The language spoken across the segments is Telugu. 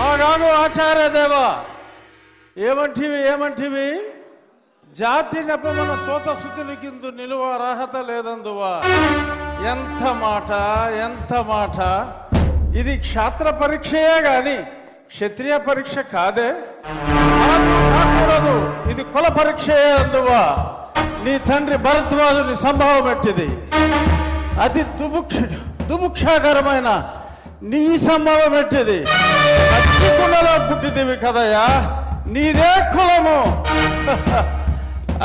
ఆగాను ఆచార్య దేవా ఏమంటివి జాతి నెపమన సోత శుద్ధునికిందు నిలువ అర్హత లేదందువా ఎంత మాట ఇది క్షాత్ర పరీక్షయే గాని క్షత్రియ పరీక్ష కాదే కాకూడదు ఇది కుల పరీక్షయే అందువా నీ తండ్రి భరద్వాజుని సంభవం ఎట్టిది అతి దుముక్షాకరమైన నీ సంభవం ఎట్టిది కుండలో పుట్టిదివి కదయ్యా నీదే కులము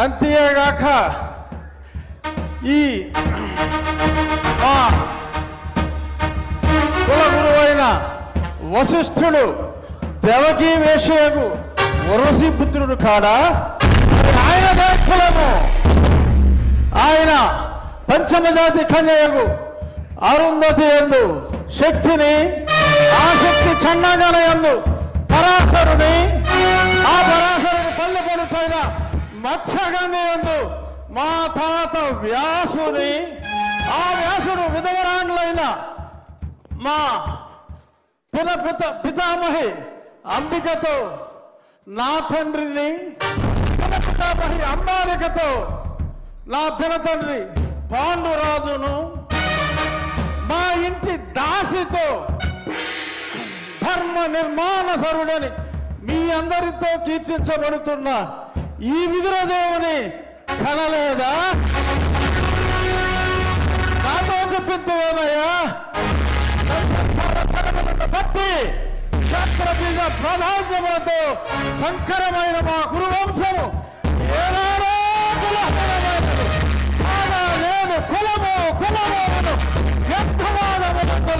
అంతేగాక ఈ కుల గురువైన వశిష్ఠుడు దేవకీ వేషయకు వరసి పుత్రుడు కాడా ఆయనదే కులము ఆయన పంచమజాతి కన్యకు అరుంధతి యందు శక్తిని ఆ శక్తి చండాగణ యందు పరాశరుని ఆ పరాశరుని పల్లె పడుచైన మత్స్యగంధి యందు మా తాత వ్యాసుని ఆ వ్యాసుడు విధవరాండ్లైన మా పితామహి అంబికతో నా తండ్రిని పితామహి అంబాలికతో నా పినతండ్రి పాండురాజును మా ఇంటి దాసితో ధర్మ నిర్మాణ సరుడని మీ అందరితో కీర్తించబడుతున్న ఈ విదురదేవుని కనలేదా నాతో చెప్పిందేమయ్యా బట్టి క్షత్రబీజ ప్రాధాన్యములతో సంకరమైన మా కురువంశము ఏనాడో కులహీనమైనది కాగా నేను కులము వ్యర్థవాదములకు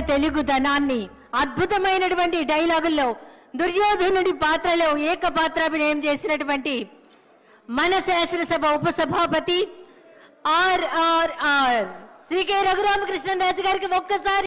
తెలుగుదనాన్ని అద్భుతమైనటువంటి డైలాగుల్లో దుర్యోధనుడి పాత్రలో ఏకపాత్రాభినయం చేసినటువంటి మన శాసనసభ ఉపసభాపతి ఆర్ఆర్ఆర్ శ్రీ కె రఘురామకృష్ణరాజు గారికి ఒక్కసారి